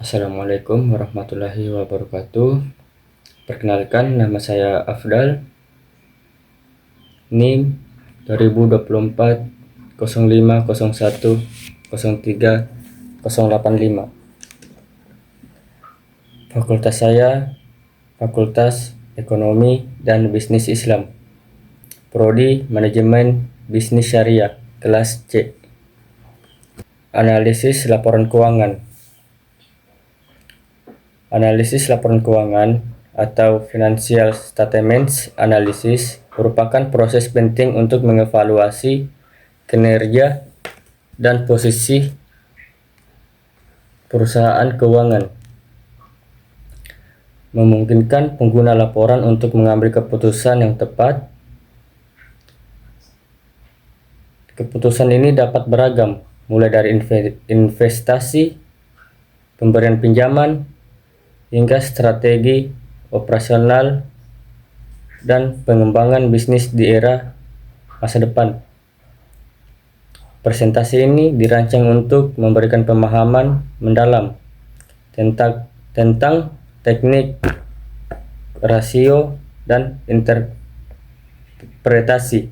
Assalamualaikum warahmatullahi wabarakatuh. Perkenalkan, nama saya Afdal. NIM 2024 0501 03 085. Fakultas saya Fakultas Ekonomi dan Bisnis Islam. Prodi Manajemen Bisnis Syariah kelas C. Analisis laporan keuangan. Analisis laporan keuangan atau financial statements analysis merupakan proses penting untuk mengevaluasi kinerja dan posisi perusahaan keuangan, memungkinkan pengguna laporan untuk mengambil keputusan yang tepat. Keputusan ini dapat beragam, mulai dari investasi, pemberian pinjaman, hingga strategi operasional dan pengembangan bisnis di era masa depan. Presentasi ini dirancang untuk memberikan pemahaman mendalam tentang teknik, rasio, dan interpretasi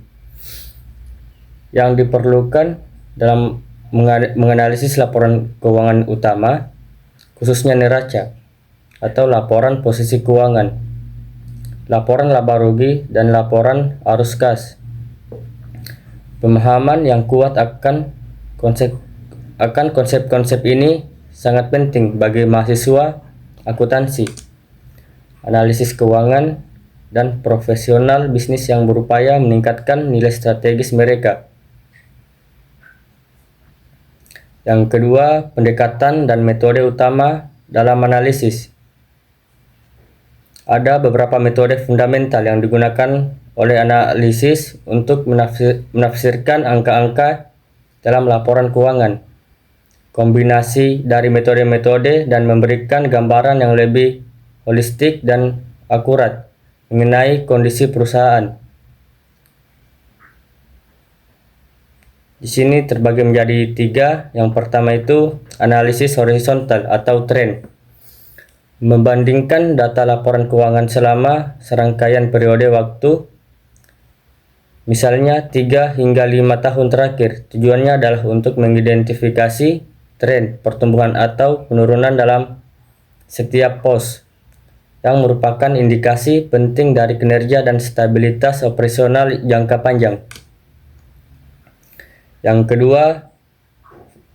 yang diperlukan dalam menganalisis laporan keuangan utama, khususnya neraca atau laporan posisi keuangan, laporan laba rugi, dan laporan arus kas. Pemahaman yang kuat akan konsep-konsep ini sangat penting bagi mahasiswa akuntansi, analisis keuangan, dan profesional bisnis yang berupaya meningkatkan nilai strategis mereka. Yang kedua, pendekatan dan metode utama dalam analisis. Ada beberapa metode fundamental yang digunakan oleh analisis untuk menafsirkan angka-angka dalam laporan keuangan. Kombinasi dari metode-metode dan memberikan gambaran yang lebih holistik dan akurat mengenai kondisi perusahaan. Di sini terbagi menjadi 3. Yang pertama itu analisis horizontal atau trend. Membandingkan data laporan keuangan selama serangkaian periode waktu, misalnya 3 hingga 5 tahun terakhir. Tujuannya adalah untuk mengidentifikasi tren pertumbuhan atau penurunan dalam setiap pos, yang merupakan indikasi penting dari kinerja dan stabilitas operasional jangka panjang. Yang kedua,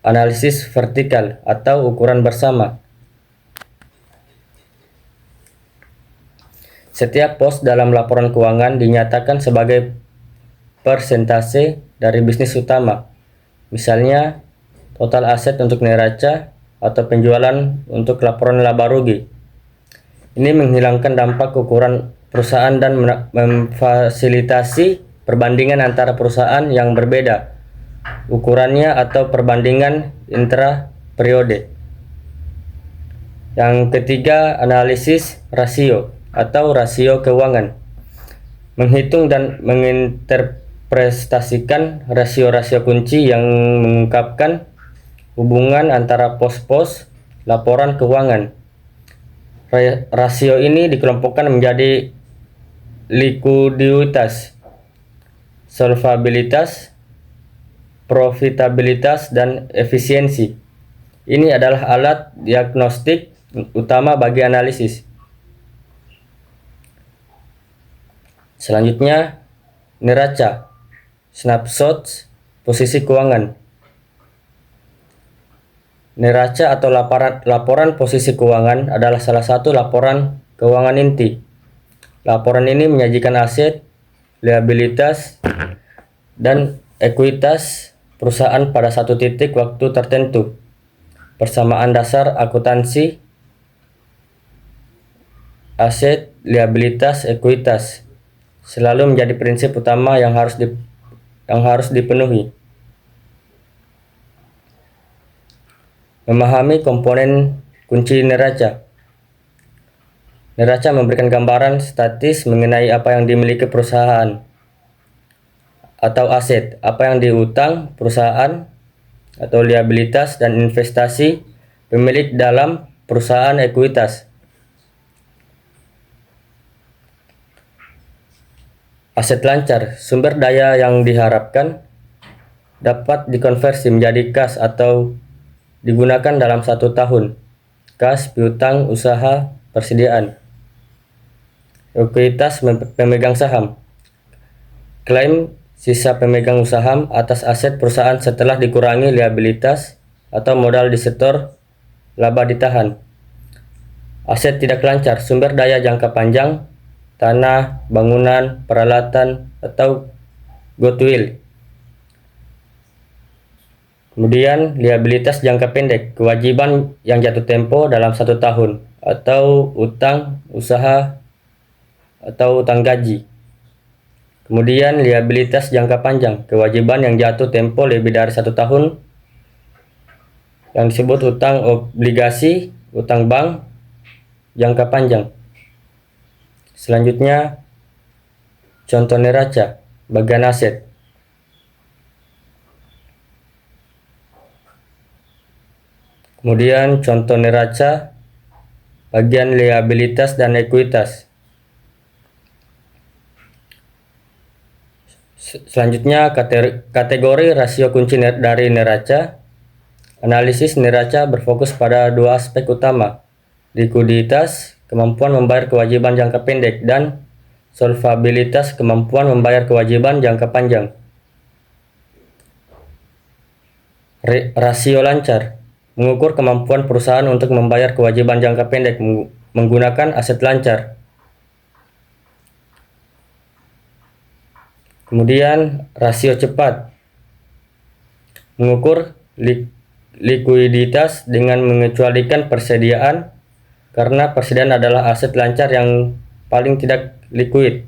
analisis vertikal atau ukuran bersama. Setiap pos dalam laporan keuangan dinyatakan sebagai persentase dari bisnis utama. Misalnya, total aset untuk neraca atau penjualan untuk laporan laba rugi. Ini menghilangkan dampak ukuran perusahaan dan memfasilitasi perbandingan antara perusahaan yang berbeda ukurannya atau perbandingan intra periode. Yang ketiga, analisis rasio atau rasio keuangan. Menghitung dan menginterpretasikan rasio-rasio kunci yang mengungkapkan hubungan antara pos-pos laporan keuangan. Rasio ini dikelompokkan menjadi likuiditas, solvabilitas, profitabilitas, dan efisiensi. Ini adalah alat diagnostik utama bagi analisis. Selanjutnya, neraca, snapshot posisi keuangan. Neraca atau laporan posisi keuangan adalah salah satu laporan keuangan inti. Laporan ini menyajikan aset, liabilitas, dan ekuitas perusahaan pada satu titik waktu tertentu. Persamaan dasar akuntansi, aset, liabilitas, ekuitas selalu menjadi prinsip utama yang harus dipenuhi. Memahami komponen kunci neraca. Neraca memberikan gambaran statis mengenai apa yang dimiliki perusahaan atau aset, apa yang diutang perusahaan, atau liabilitas dan investasi pemilik dalam perusahaan ekuitas. Aset lancar, sumber daya yang diharapkan dapat dikonversi menjadi kas atau digunakan dalam 1 tahun. Kas piutang usaha persediaan. Ekuitas pemegang saham. Klaim sisa pemegang saham atas aset perusahaan setelah dikurangi liabilitas atau modal disetor, laba ditahan. Aset tidak lancar, sumber daya jangka panjang, tanah, bangunan, peralatan, atau goodwill. Kemudian liabilitas jangka pendek, kewajiban yang jatuh tempo dalam 1 tahun, atau utang usaha atau utang gaji. Kemudian liabilitas jangka panjang, kewajiban yang jatuh tempo lebih dari 1 tahun, yang disebut utang obligasi, utang bank jangka panjang. Selanjutnya, contoh neraca, bagian aset. Kemudian contoh neraca, bagian liabilitas dan ekuitas. Selanjutnya, kategori rasio kunci dari neraca. Analisis neraca berfokus pada 2 aspek utama, likuiditas, kemampuan membayar kewajiban jangka pendek, dan solvabilitas, kemampuan membayar kewajiban jangka panjang. Rasio lancar mengukur kemampuan perusahaan untuk membayar kewajiban jangka pendek menggunakan aset lancar. Kemudian rasio cepat mengukur likuiditas dengan mengecualikan persediaan, karena persediaan adalah aset lancar yang paling tidak likuid.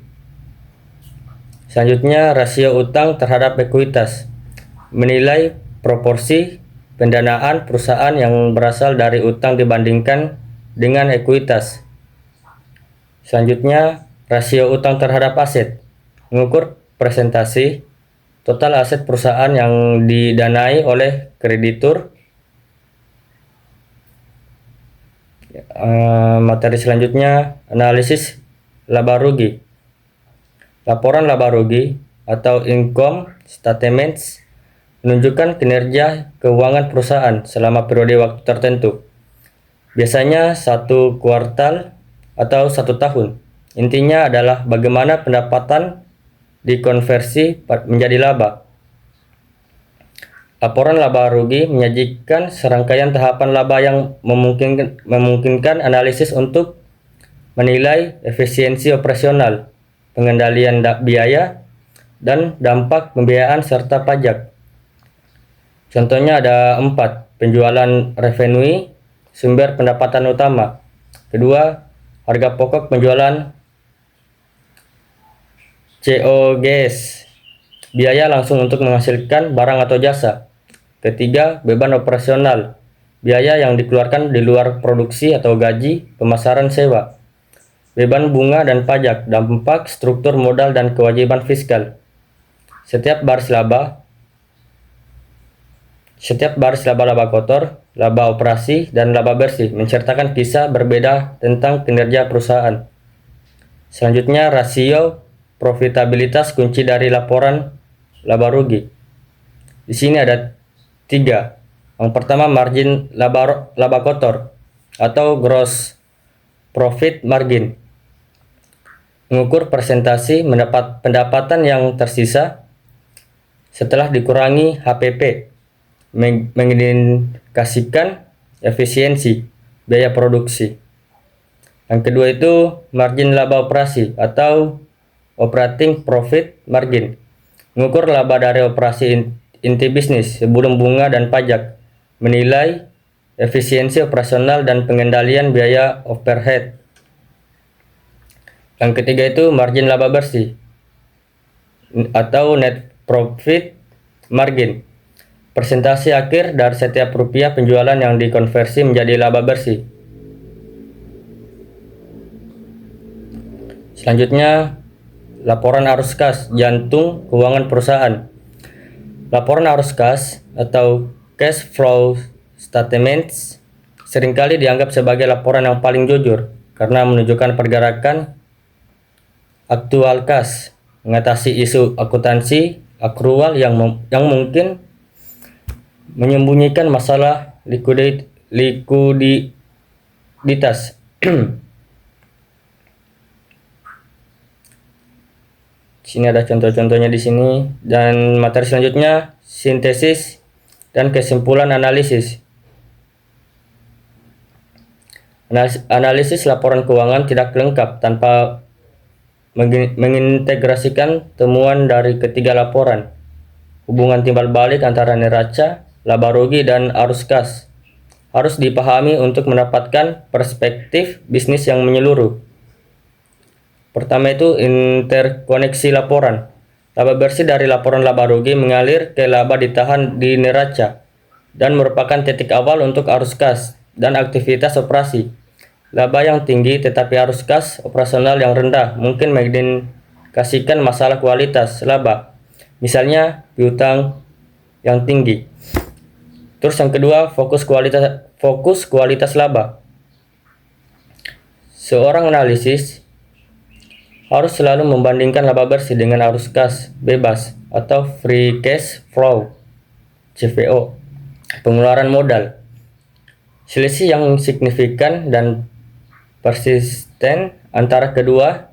Selanjutnya, rasio utang terhadap ekuitas menilai proporsi pendanaan perusahaan yang berasal dari utang dibandingkan dengan ekuitas. Selanjutnya, rasio utang terhadap aset mengukur presentasi total aset perusahaan yang didanai oleh kreditur. Materi selanjutnya, analisis laba rugi. Laporan laba rugi atau income statements menunjukkan kinerja keuangan perusahaan selama periode waktu tertentu, biasanya 1 kuartal atau 1 tahun. Intinya adalah bagaimana pendapatan dikonversi menjadi laba. Laporan laba rugi menyajikan serangkaian tahapan laba yang memungkinkan analisis untuk menilai efisiensi operasional, pengendalian biaya, dan dampak pembiayaan serta pajak. Contohnya ada 4, penjualan revenue, sumber pendapatan utama. Kedua, harga pokok penjualan COGS, biaya langsung untuk menghasilkan barang atau jasa. Ketiga, beban operasional, biaya yang dikeluarkan di luar produksi atau gaji, pemasaran, sewa. Beban bunga dan pajak, dampak struktur modal dan kewajiban fiskal. Setiap baris laba kotor, laba operasi, dan laba bersih menceritakan kisah berbeda tentang kinerja perusahaan. Selanjutnya, rasio profitabilitas kunci dari laporan laba rugi. Di sini ada 3. Yang pertama, margin laba kotor atau gross profit margin. Mengukur persentase pendapatan yang tersisa setelah dikurangi HPP, mengindikasikan efisiensi biaya produksi. Yang kedua itu margin laba operasi atau operating profit margin, mengukur laba dari operasi inti bisnis sebelum bunga dan pajak, menilai efisiensi operasional dan pengendalian biaya overhead. Yang ketiga itu margin laba bersih atau net profit margin, persentase akhir dari setiap rupiah penjualan yang dikonversi menjadi laba bersih. Selanjutnya, laporan arus kas, jantung keuangan perusahaan. Laporan arus kas atau cash flow statements seringkali dianggap sebagai laporan yang paling jujur karena menunjukkan pergerakan aktual kas, mengatasi isu akuntansi akrual yang mungkin menyembunyikan masalah likuiditas. Sini ada contoh-contohnya di sini, dan materi selanjutnya sintesis dan kesimpulan analisis. Analisis laporan keuangan tidak lengkap tanpa mengintegrasikan temuan dari ketiga laporan, hubungan timbal balik antara neraca, laba rugi, dan arus kas harus dipahami untuk mendapatkan perspektif bisnis yang menyeluruh. Pertama itu interkoneksi laporan. Laba bersih dari laporan laba rugi mengalir ke laba ditahan di neraca dan merupakan titik awal untuk arus kas dan aktivitas operasi. Laba yang tinggi tetapi arus kas operasional yang rendah mungkin mengindikasikan masalah kualitas laba, misalnya piutang yang tinggi. Terus yang kedua, fokus kualitas laba. Seorang analisis harus selalu membandingkan laba bersih dengan arus kas bebas atau free cash flow (CFO), pengeluaran modal. Selisih yang signifikan dan persisten antara kedua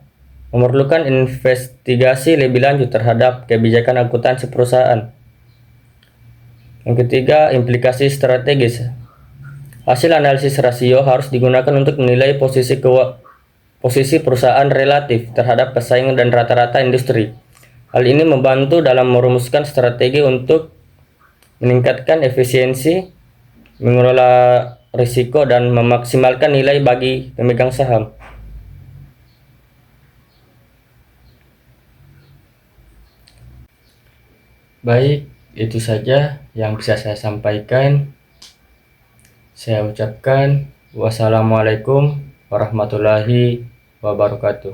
memerlukan investigasi lebih lanjut terhadap kebijakan akuntansi perusahaan. Yang ketiga, implikasi strategis. Hasil analisis rasio harus digunakan untuk menilai posisi perusahaan relatif terhadap pesaing dan rata-rata industri. Hal ini membantu dalam merumuskan strategi untuk meningkatkan efisiensi, mengelola risiko, dan memaksimalkan nilai bagi pemegang saham. Baik, itu saja yang bisa saya sampaikan. Saya ucapkan wassalamualaikum warahmatullahi wabarakatuh.